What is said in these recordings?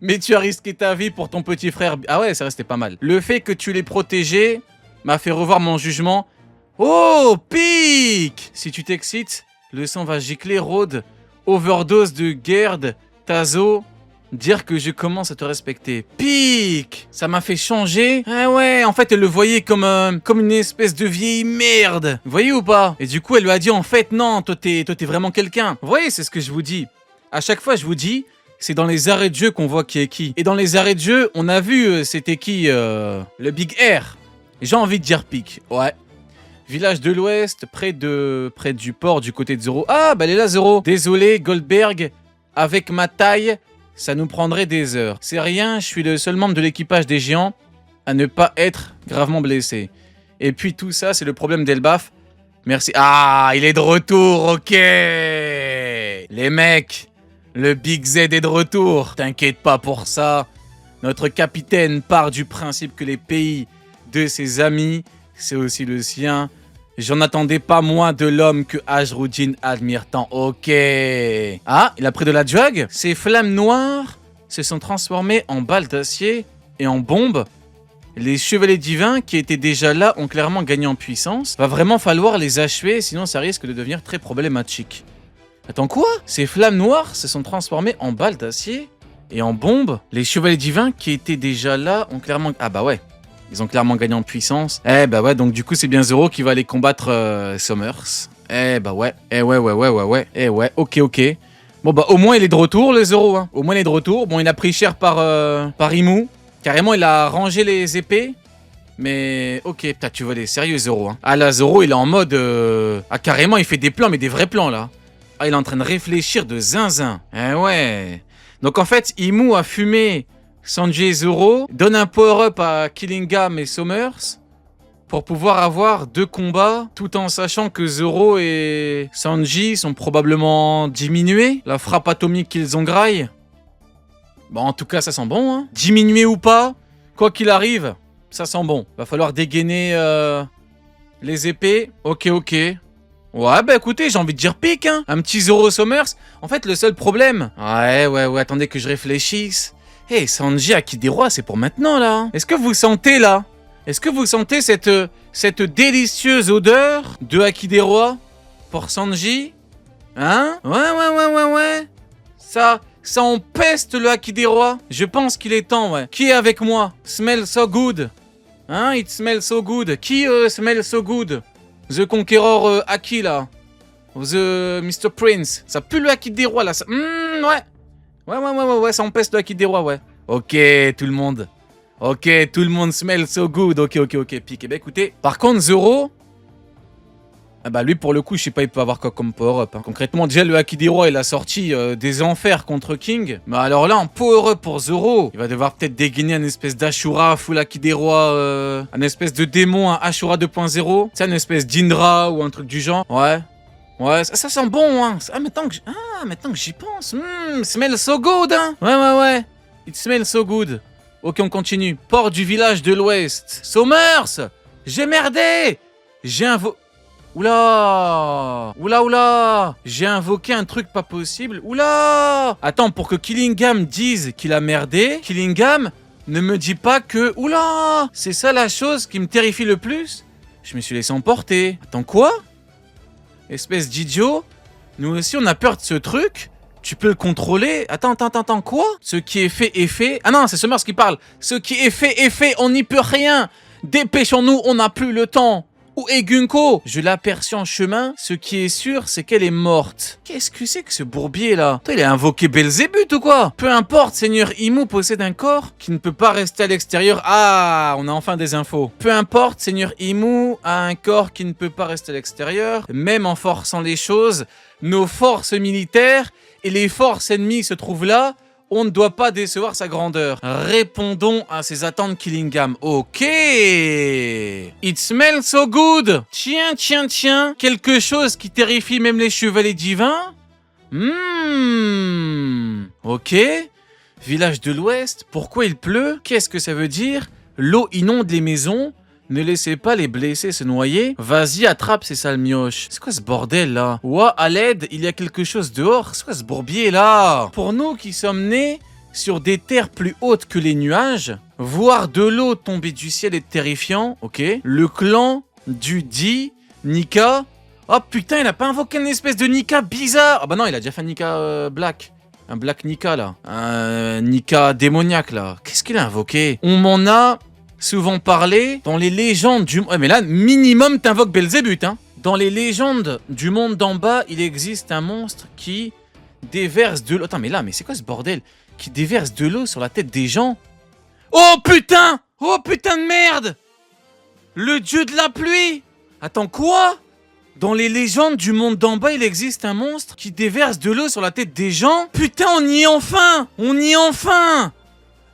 Mais tu as risqué ta vie pour ton petit frère. Ah ouais, ça restait pas mal. Le fait que tu l'aies protégé m'a fait revoir mon jugement. Oh, pique! Si tu t'excites, le sang va gicler, Rhodes. Overdose de Gerd, Tazo. Dire que je commence à te respecter. Pique! Ça m'a fait changer. Ah ouais, en fait, elle le voyait comme une espèce de vieille merde. Vous voyez ou pas? Et du coup, elle lui a dit, en fait, non, toi, t'es vraiment quelqu'un. Vous voyez, c'est ce que je vous dis. À chaque fois, je vous dis... C'est dans les arrêts de jeu qu'on voit qui est qui. Et dans les arrêts de jeu, on a vu c'était qui le Big R. J'ai envie de dire pique. Ouais. Village de l'Ouest, près du port du côté de Zoro. Ah, bah elle est là, Zoro. Désolé, Goldberg. Avec ma taille, ça nous prendrait des heures. C'est rien, je suis le seul membre de l'équipage des géants à ne pas être gravement blessé. Et puis tout ça, c'est le problème d'Elbaf. Merci. Ah, il est de retour, ok. Les mecs... Le Big Z est de retour, t'inquiète pas pour ça. Notre capitaine part du principe que les pays de ses amis, c'est aussi le sien. J'en attendais pas moins de l'homme que Ajrudin admire tant. Ok. Ah, il a pris de la drug. Ces flammes noires se sont transformées en balles d'acier et en bombes. Les chevaliers divins qui étaient déjà là ont clairement gagné en puissance. Va vraiment falloir les achever, sinon ça risque de devenir très problématique. Attends, quoi? Ces flammes noires se sont transformées en balles d'acier et en bombes. Les chevaliers divins qui étaient déjà là ont clairement... Ah bah ouais, ils ont clairement gagné en puissance. Eh bah ouais, donc du coup c'est bien Zoro qui va aller combattre Summers. Eh bah ouais, eh ouais, ok. Bon bah au moins il est de retour le Zoro, hein. Au moins il est de retour. Bon, il a pris cher par Imu. Carrément il a rangé les épées. Mais ok, putain tu vois, les sérieux Zoro, hein. Ah là Zoro il est en mode... Ah carrément il fait des plans, mais des vrais plans là. Ah, il est en train de réfléchir de zinzin. Eh ouais. Donc en fait, Imu a fumé Sanji et Zoro, donne un power-up à Killingham et Summers pour pouvoir avoir 2 combats, tout en sachant que Zoro et Sanji sont probablement diminués. La frappe atomique qu'ils ont graille. Bon, en tout cas, ça sent bon, hein. Diminué ou pas, quoi qu'il arrive, ça sent bon. Va falloir dégainer les épées. Ok. Ouais, bah écoutez, j'ai envie de dire pique, hein. Un petit Zoro Summers. En fait, le seul problème... Ouais, attendez que je réfléchisse. Hey, Sanji Akideroa, c'est pour maintenant, là. Est-ce que vous sentez, là? Est-ce que vous sentez cette délicieuse odeur de Akideroa pour Sanji? Hein? Ouais. Ça empeste le Akideroa. Je pense qu'il est temps, ouais. Qui est avec moi? Smell so good. Hein? It smells so good. Qui smells so good? The Conqueror Aki là. The Mr. Prince. Ça pue le Aki des rois là. Ça... Ouais, ça empêche le Aki des rois, ouais. Ok, tout le monde. Ok, tout le monde smell so good. Ok, pique. Eh ben écoutez, par contre, Zoro... Ah bah lui, pour le coup, je sais pas, il peut avoir quoi comme power-up. Hein. Concrètement, déjà, le Haki des Rois, il a sorti des enfers contre King. Mais alors là, en power-up pour Zoro, il va devoir peut-être dégainer un espèce d'Ashura full Haki des Rois, un espèce de démon, un Ashura 2.0. C'est une espèce d'Indra ou un truc du genre. Ouais, ça sent bon, hein. Ah, maintenant que j'y pense. Smell so good, hein. Ouais. It smells so good. Ok, on continue. Port du village de l'Ouest. Summers! J'ai merdé! Oula! J'ai invoqué un truc pas possible. Oula! Attends, pour que Killingham dise qu'il a merdé, Killingham ne me dit pas que... Oula! C'est ça la chose qui me terrifie le plus? Je me suis laissé emporter. Attends, quoi? Espèce d'idiot. Nous aussi, on a peur de ce truc. Tu peux le contrôler. Attends, quoi? Ce qui est fait est fait. Ah non, c'est Summers qui parle. Ce qui est fait, on n'y peut rien. Dépêchons-nous, on n'a plus le temps. Où est Gunko? Je l'aperçus en chemin. Ce qui est sûr, c'est qu'elle est morte. Qu'est-ce que c'est que ce bourbier là? Toi, il a invoqué Belzébuth ou quoi? Peu importe, Seigneur Imu possède un corps qui ne peut pas rester à l'extérieur. Ah, on a enfin des infos. Peu importe, Seigneur Imu a un corps qui ne peut pas rester à l'extérieur. Même en forçant les choses, nos forces militaires et les forces ennemies se trouvent là. On ne doit pas décevoir sa grandeur. Répondons à ses attentes, Killingham. Ok. It smells so good. Tiens. Quelque chose qui terrifie même les chevaliers divins. Ok. Village de l'Ouest. Pourquoi il pleut? Qu'est-ce que ça veut dire? L'eau inonde les maisons. Ne laissez pas les blessés se noyer. Vas-y, attrape ces sales mioches. C'est quoi ce bordel là? Ouah, à l'aide, il y a quelque chose dehors. C'est quoi ce bourbier là? Pour nous qui sommes nés sur des terres plus hautes que les nuages. Voir de l'eau tomber du ciel est terrifiant, ok. Le clan du dit Nika. Oh putain, il a pas invoqué une espèce de Nika bizarre. Ah bah non, il a déjà fait un Nika Black. Un Black Nika là. Un Nika démoniaque là. Qu'est-ce qu'il a invoqué? On m'en a souvent parlé dans les légendes du... Ouais mais là, minimum t'invoques Belzébuth, hein. Dans les légendes du monde d'en bas, il existe un monstre qui déverse de l'eau. Attends, mais là, mais c'est quoi ce bordel? Qui déverse de l'eau sur la tête des gens. Oh putain! Oh putain de merde! Le dieu de la pluie! Attends, quoi? Dans les légendes du monde d'en bas, il existe un monstre qui déverse de l'eau sur la tête des gens. Putain, on y est enfin! On y est enfin!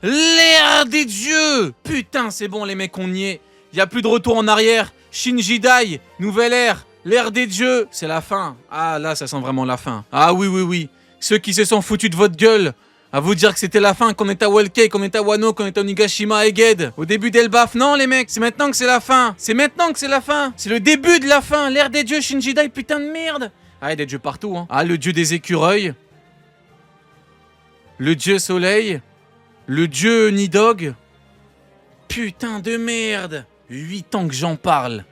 L'ère des dieux! Putain, c'est bon les mecs, on y est. Y a plus de retour en arrière. Shinji Dai, nouvelle ère, l'ère des dieux. C'est la fin. Ah là, ça sent vraiment la fin. Ah oui, oui, oui. Ceux qui se sont foutus de votre gueule, à vous dire que c'était la fin, qu'on est à Wellkei, qu'on est à Wano, qu'on est à Onigashima et Ged. Au début d'Elbaf, non les mecs, c'est maintenant que c'est la fin. C'est maintenant que c'est la fin. C'est le début de la fin. L'ère des dieux, Shinji Dai, putain de merde. Ah, il y a des dieux partout, hein. Ah, le dieu des écureuils. Le dieu soleil. Le dieu Nidog. Putain de merde. 8 ans que j'en parle.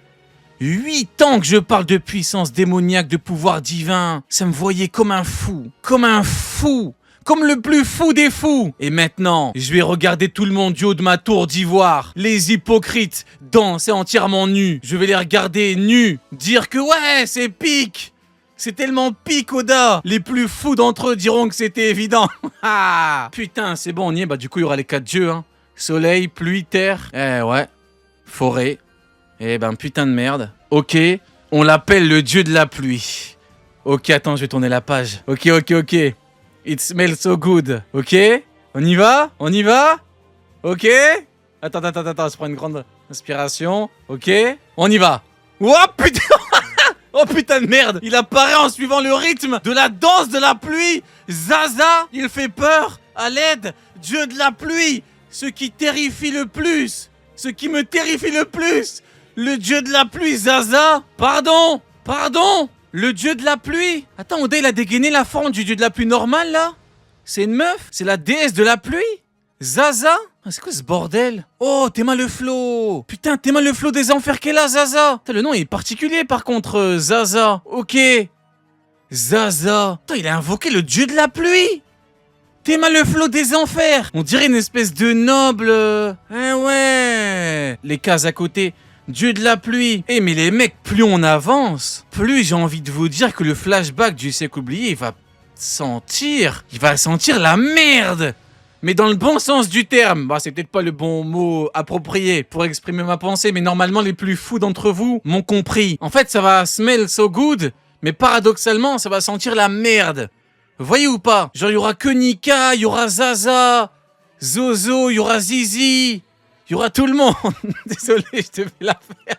8 ans que je parle de puissance démoniaque, de pouvoir divin. Ça me voyait comme un fou. Comme un fou. Comme le plus fou des fous. Et maintenant, je vais regarder tout le monde du haut de ma tour d'ivoire. Les hypocrites danser entièrement nus. Je vais les regarder nus. Dire que ouais, c'est pique. C'est tellement pique, Oda. Les plus fous d'entre eux diront que c'était évident. Putain, c'est bon, on y est. Bah du coup, il y aura les 4 dieux, hein. Soleil, pluie, terre. Eh ouais. Forêt. Eh ben, putain de merde. Ok. On l'appelle le dieu de la pluie. Ok, attends, je vais tourner la page. Ok, ok, ok. It smells so good. Ok. On y va? On y va? Ok. Attends, je prends une grande inspiration. Ok. On y va. Oh putain. Oh putain de merde. Il apparaît en suivant le rythme de la danse de la pluie. Zaza, il fait peur. À l'aide, dieu de la pluie. Ce qui terrifie le plus. Ce qui me terrifie le plus. Le dieu de la pluie, Zaza. Pardon. Pardon. Le dieu de la pluie. Attends, Oda, il a dégainé la forme du dieu de la pluie normal, là? C'est une meuf? C'est la déesse de la pluie? Zaza? Ah, c'est quoi ce bordel? Oh, Théma le flot. Putain, Théma le flot des enfers qu'est là, Zaza. Putain, le nom est particulier, par contre, Zaza. Ok. Zaza. Putain, il a invoqué le dieu de la pluie. Théma le flot des enfers. On dirait une espèce de noble... Ah ouais. Les cases à côté... Dieu de la pluie. Eh mais les mecs, plus on avance, plus j'ai envie de vous dire que le flashback du siècle oublié, il va sentir la merde. Mais dans le bon sens du terme. Bah, c'est peut-être pas le bon mot approprié pour exprimer ma pensée, mais normalement les plus fous d'entre vous m'ont compris. En fait, ça va smell so good, mais paradoxalement, ça va sentir la merde. Vous voyez ou pas? Genre, il y aura que Nika, il y aura Zaza, Zozo, il y aura Zizi. Il y aura tout le monde. Désolé, je te fais la faire.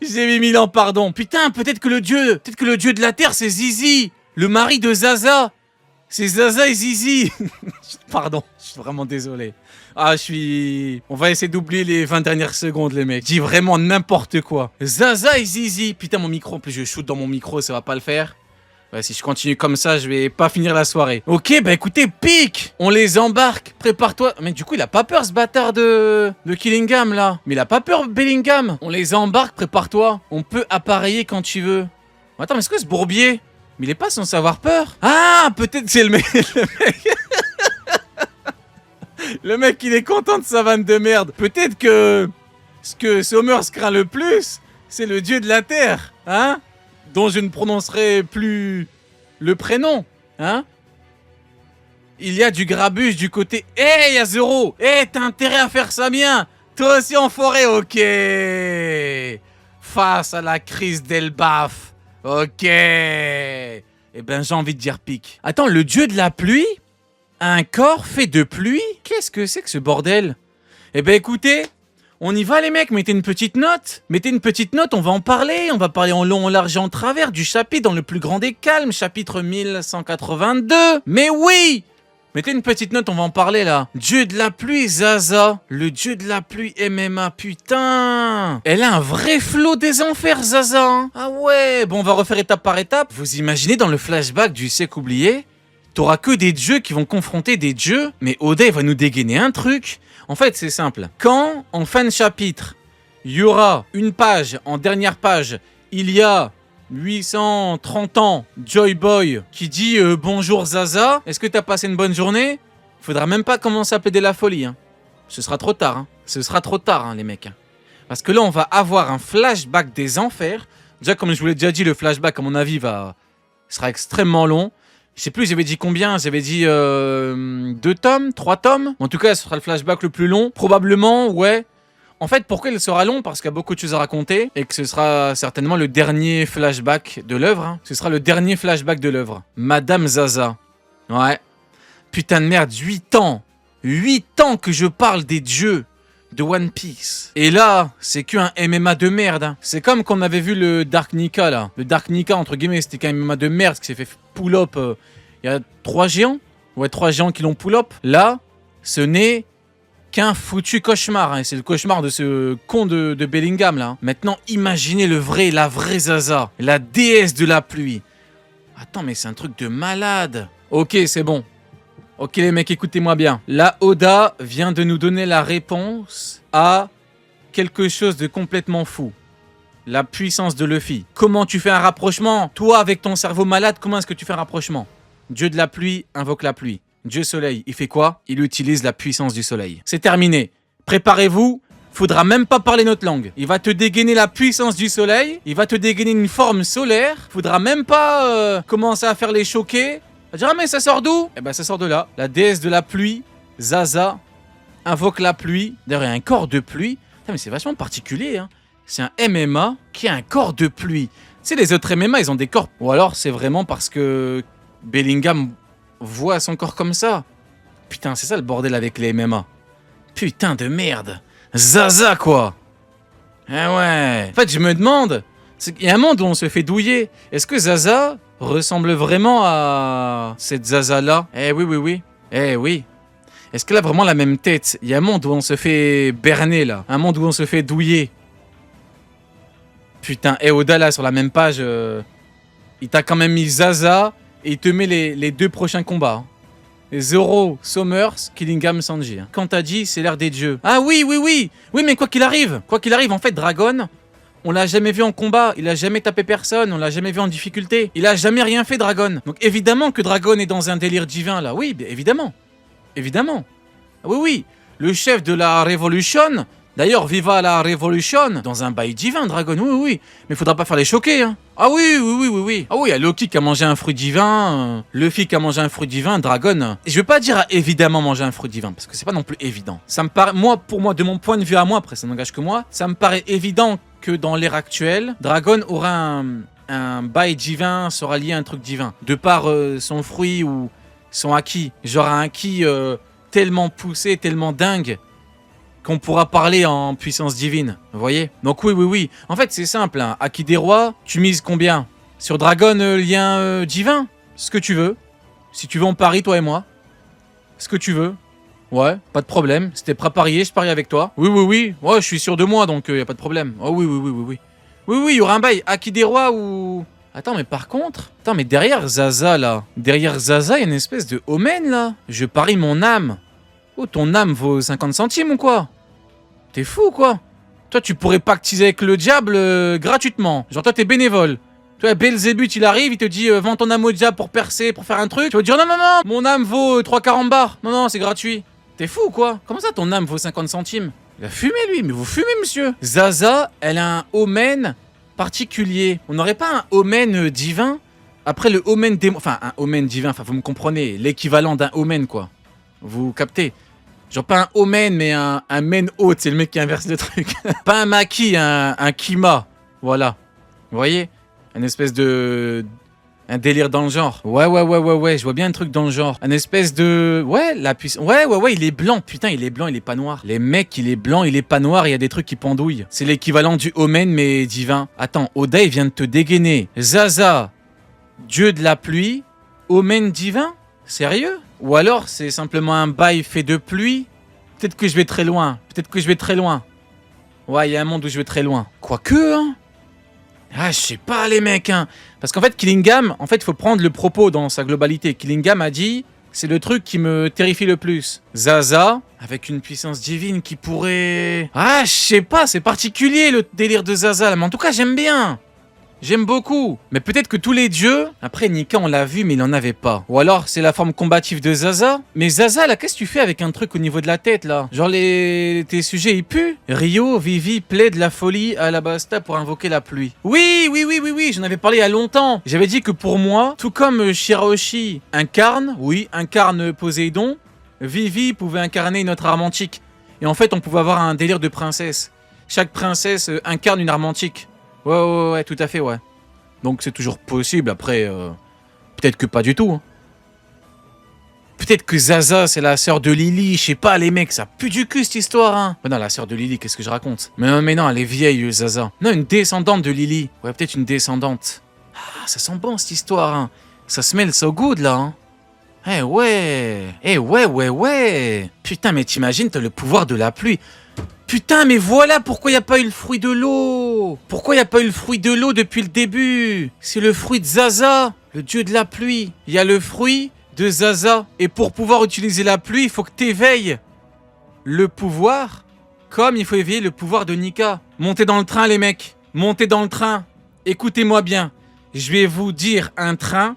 J'ai mis 1000 ans, pardon. Putain, peut-être que le dieu de la terre, c'est Zizi. Le mari de Zaza. C'est Zaza et Zizi. Pardon, je suis vraiment désolé. On va essayer d'oublier les 20 dernières secondes, les mecs. Je dis vraiment n'importe quoi. Zaza et Zizi. Putain, mon micro, en plus je shoot dans mon micro, ça va pas le faire. Ouais, si je continue comme ça, je vais pas finir la soirée. Ok, bah écoutez, pique. On les embarque. Prépare-toi. Mais du coup, il a pas peur, ce bâtard de Killingham, là. Mais il a pas peur, Bellingham. On les embarque, prépare-toi. On peut appareiller quand tu veux. Attends, mais c'est quoi ce bourbier? Mais il est pas censé avoir peur. Ah, peut-être c'est le mec. Le mec, il est content de sa vanne de merde. Peut-être que ce que Sommers craint le plus, c'est le dieu de la terre. Hein? Dont je ne prononcerai plus le prénom, hein? Il y a du grabuge du côté... il y a Zoro. T'as intérêt à faire ça bien. Toi aussi en forêt, ok. Face à la crise d'Elbaf, ok. Eh ben, j'ai envie de dire pique. Attends, le dieu de la pluie? Un corps fait de pluie? Qu'est-ce que c'est que ce bordel? Eh ben, écoutez... On y va les mecs, mettez une petite note. Mettez une petite note, on va en parler. On va parler en long, en large et en travers du chapitre dans le plus grand des calmes, chapitre 1182. Mais oui! Mettez une petite note, on va en parler là. Dieu de la pluie, Zaza. Le dieu de la pluie MMA, putain. Elle a un vrai flot des enfers, Zaza. Ah ouais, bon, on va refaire étape par étape. Vous imaginez dans le flashback du siècle oublié, T'auras que des dieux qui vont confronter des dieux. Mais Oda, il va nous dégainer un truc. En fait, c'est simple. Quand, en fin de chapitre, il y aura une page, en dernière page, il y a 830 ans, Joy Boy, qui dit bonjour Zaza, est-ce que t'as passé une bonne journée? Faudra même pas commencer à plaider la folie. Hein. Ce sera trop tard. Hein. Ce sera trop tard, hein, les mecs. Parce que là, on va avoir un flashback des enfers. Déjà, comme je vous l'ai déjà dit, le flashback, à mon avis, sera extrêmement long. Je sais plus, j'avais dit combien? J'avais dit 2 tomes, 3 tomes. En tout cas, ce sera le flashback le plus long. Probablement, ouais. En fait, pourquoi il sera long? Parce qu'il y a beaucoup de choses à raconter et que ce sera certainement le dernier flashback de l'œuvre. Hein. Ce sera le dernier flashback de l'œuvre. Madame Zaza. Ouais. Putain de merde, 8 ans. 8 ans que je parle des dieux de One Piece. Et là, c'est qu'un MMA de merde. Hein. C'est comme qu'on avait vu le Dark Nika, là. Le Dark Nika, entre guillemets, c'était qu'un MMA de merde qui s'est fait pull-up. Il y a 3 géants. Ouais, 3 géants qui l'ont pull-up. Là, ce n'est qu'un foutu cauchemar. Hein. C'est le cauchemar de ce con de Bellingham, là. Maintenant, imaginez la vraie Zaza. La déesse de la pluie. Attends, mais c'est un truc de malade. Ok, c'est bon. Ok les mecs, écoutez-moi bien. Là, Oda vient de nous donner la réponse à quelque chose de complètement fou. La puissance de Luffy. Comment tu fais un rapprochement? Toi, avec ton cerveau malade, comment est-ce que tu fais un rapprochement? Dieu de la pluie invoque la pluie. Dieu soleil, il fait quoi? Il utilise la puissance du soleil. C'est terminé. Préparez-vous. Faudra même pas parler notre langue. Il va te dégainer la puissance du soleil. Il va te dégainer une forme solaire. Faudra même pas commencer à faire les choquer. On va dire, ah mais ça sort d'où? Eh ben ça sort de là. La déesse de la pluie, Zaza, invoque la pluie. D'ailleurs, il y a un corps de pluie. Putain, mais c'est vachement particulier. Hein. C'est un MMA qui a un corps de pluie. Tu sais, les autres MMA, ils ont des corps. Ou alors, c'est vraiment parce que Bellingham voit son corps comme ça. Putain, c'est ça le bordel avec les MMA. Putain de merde. Zaza, quoi. Ah ouais. En fait, je me demande... Il y a un monde où on se fait douiller. Est-ce que Zaza ressemble vraiment à cette Zaza-là? Eh oui, oui, oui. Eh oui. Est-ce qu'elle a vraiment la même tête? Il y a un monde où on se fait berner, là. Un monde où on se fait douiller. Putain, Oda, là, sur la même page, il t'a quand même mis Zaza et il te met les 2 prochains combats. Zoro, Summers, Killingham, Sanji. Quand t'as dit, c'est l'ère des dieux. Ah oui, oui, oui. Oui, mais quoi qu'il arrive, en fait, Dragon... On l'a jamais vu en combat, il a jamais tapé personne, on l'a jamais vu en difficulté. Il a jamais rien fait, Dragon. Donc évidemment que Dragon est dans un délire divin, là. Oui, bien évidemment. Évidemment. Oui, oui. Le chef de la Revolution, d'ailleurs, viva la Revolution, dans un bail divin, Dragon, oui, oui. Mais faudra pas faire les choquer, hein. Ah oui, oui, oui, oui, oui. Ah oui, il y a Loki qui a mangé un fruit divin, Luffy qui a mangé un fruit divin, Dragon. Et je vais pas dire évidemment manger un fruit divin, parce que c'est pas non plus évident. Ça me paraît, pour moi, de mon point de vue à moi, après ça n'engage que moi, ça me paraît évident que dans l'ère actuelle, Dragon aura un bail divin, sera lié à un truc divin. De par son fruit ou son acquis. Genre un acquis tellement poussé, tellement dingue, qu'on pourra parler en puissance divine. Vous voyez? Donc oui, oui, oui. En fait, c'est simple. Hein. Acquis des rois, tu mises combien? Sur Dragon, lien divin? Ce que tu veux. Si tu veux, on parie, toi et moi. Ce que tu veux. Ouais, pas de problème. Si t'es prêt à parier, je parie avec toi. Oui, oui, oui. Ouais, je suis sûr de moi, donc y a pas de problème. Oh oui, oui, oui, oui, oui. Oui, oui, il y aura un bail. Acquis des rois ou... Attends, mais par contre... Attends, mais derrière Zaza, là... Derrière Zaza, il y a une espèce de omen, là. Je parie mon âme. Oh, ton âme vaut 50 centimes ou quoi? T'es fou, quoi? Toi, tu pourrais pactiser avec le diable gratuitement. Genre, toi, t'es bénévole. Toi, Belzébuth, il arrive, il te dit vends ton âme au diable pour percer, pour faire un truc. Tu vas dire non, non, non, mon âme vaut 3,40 bars. Non, non, c'est gratuit. T'es fou ou quoi? Comment ça ton âme vaut 50 centimes? Il a fumé lui, mais vous fumez monsieur. Zaza, elle a un omen particulier. On n'aurait pas un omen divin? Après le omen démon... Enfin, un omen divin, enfin vous me comprenez, l'équivalent d'un omen quoi. Vous captez? Genre pas un omen, mais un men haut, c'est le mec qui inverse le truc. Pas un maki, un kima. Voilà. Vous voyez? Une espèce de... Un délire dans le genre. Ouais, je vois bien un truc dans le genre. Un espèce de... Ouais, la puissance... Ouais, il est blanc. Putain, il est blanc, il est pas noir. Les mecs, il est blanc, il est pas noir, il y a des trucs qui pendouillent. C'est l'équivalent du omen, mais divin. Attends, Oda, il vient de te dégainer. Zaza, dieu de la pluie, omen divin? Sérieux? Ou alors, c'est simplement un bail fait de pluie? Peut-être que je vais très loin. Ouais, il y a un monde où je vais très loin. Quoique, hein. Ah, je sais pas, les mecs, hein. Parce qu'en fait, Killingham, il faut prendre le propos dans sa globalité. Killingham a dit, c'est le truc qui me terrifie le plus. Zaza, avec une puissance divine qui pourrait... Ah, je sais pas, c'est particulier le délire de Zaza, là. Mais en tout cas, j'aime bien. J'aime beaucoup. Mais peut-être que tous les dieux... Après, Nika, on l'a vu, mais il en avait pas. Ou alors, c'est la forme combative de Zaza. Mais Zaza, là, qu'est-ce que tu fais avec un truc au niveau de la tête, là? Genre, tes sujets, ils puent? Rio, Vivi plaide la folie à Alabasta pour invoquer la pluie. Oui, j'en avais parlé il y a longtemps. J'avais dit que pour moi, tout comme Shirahoshi incarne Poséidon, Vivi pouvait incarner notre armantique. Et en fait, on pouvait avoir un délire de princesse. Chaque princesse incarne une armantique. Ouais, tout à fait, ouais. Donc c'est toujours possible, après, peut-être que pas du tout. Hein. Peut-être que Zaza, c'est la sœur de Lily, je sais pas, les mecs, ça pue du cul cette histoire, hein. Mais non, la sœur de Lily, qu'est-ce que je raconte? Mais non, elle est vieille, Zaza. Non, une descendante de Lily. Ouais, peut-être une descendante. Ah, ça sent bon cette histoire, hein. Ça smell so good, là, hein. Ouais. Putain, mais t'imagines, t'as le pouvoir de la pluie. Putain, mais voilà pourquoi il n'y a pas eu le fruit de l'eau. Pourquoi il n'y a pas eu le fruit de l'eau depuis le début? C'est le fruit de Zaza, le dieu de la pluie. Il y a le fruit de Zaza. Et pour pouvoir utiliser la pluie, il faut que tu éveilles le pouvoir, comme il faut éveiller le pouvoir de Nika. Montez dans le train, les mecs. Montez dans le train. Écoutez-moi bien. Je vais vous dire un train.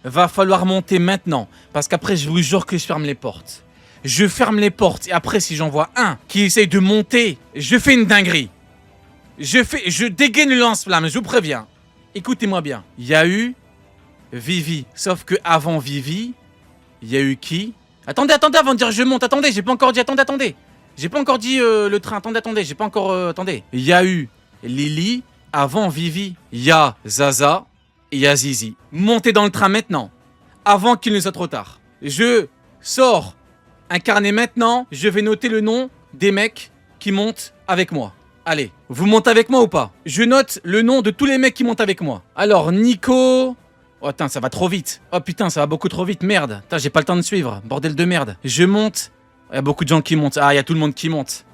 Va falloir monter maintenant. Parce qu'après, je vous jure que je ferme les portes. Je ferme les portes et après si j'en vois un qui essaye de monter, je fais une dinguerie. Je dégaine le lance-flamme, je vous préviens. Écoutez-moi bien. Il y a eu Vivi. Sauf que avant Vivi, il y a eu qui? Attendez, avant de dire je monte. Attendez, j'ai pas encore dit. Attendez. J'ai pas encore dit le train. Attendez, j'ai pas encore... attendez. Il y a eu Lily avant Vivi. Il y a Zaza et il y a Zizi. Montez dans le train maintenant. Avant qu'il ne soit trop tard. Je sors... Incarné maintenant, je vais noter le nom des mecs qui montent avec moi. Allez, vous montez avec moi ou pas? Je note le nom de tous les mecs qui montent avec moi. Alors, Nico... Oh putain, ça va trop vite. Oh putain, ça va beaucoup trop vite, merde. Putain, j'ai pas le temps de suivre, bordel de merde. Je monte. Il y a beaucoup de gens qui montent. Ah, il y a tout le monde qui monte.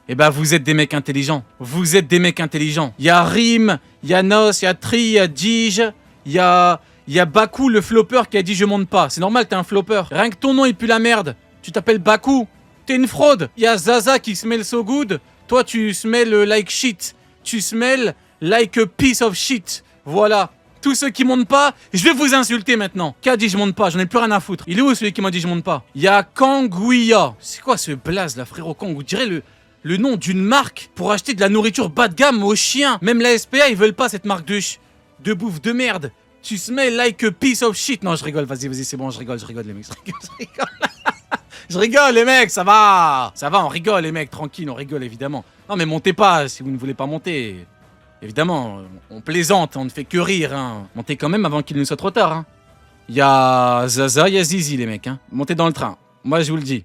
Eh ben, vous êtes des mecs intelligents. Vous êtes des mecs intelligents. Il y a Rim, il y a Nos, il y a Tri, il y a Dij, il y a Baku, le flopper, qui a dit je monte pas. C'est normal, t'es un flopper. Rien que ton nom, il pue la merde. Tu t'appelles Baku. T'es une fraude. Il y a Zaza qui smell so good. Toi, tu smell like shit. Tu smell like a piece of shit. Voilà. Tous ceux qui montent pas, je vais vous insulter maintenant. Qui a dit je monte pas? J'en ai plus rien à foutre. Il est où celui qui m'a dit je monte pas? Il y a Kanguya. C'est quoi ce blaze là, frérot Kang? Vous direz le nom d'une marque pour acheter de la nourriture bas de gamme aux chiens. Même la SPA, ils veulent pas cette marque de bouffe de merde. Tu smell like a piece of shit. Non, je rigole. Vas-y, c'est bon, je rigole les mecs. Je rigole les mecs, ça va, on rigole les mecs, tranquille, on rigole évidemment. Non mais montez pas si vous ne voulez pas monter. Évidemment, on plaisante, on ne fait que rire, hein. Montez quand même avant qu'il ne soit trop tard, hein. Il y a Zaza, il y a Zizi les mecs, hein. Montez dans le train, moi je vous le dis.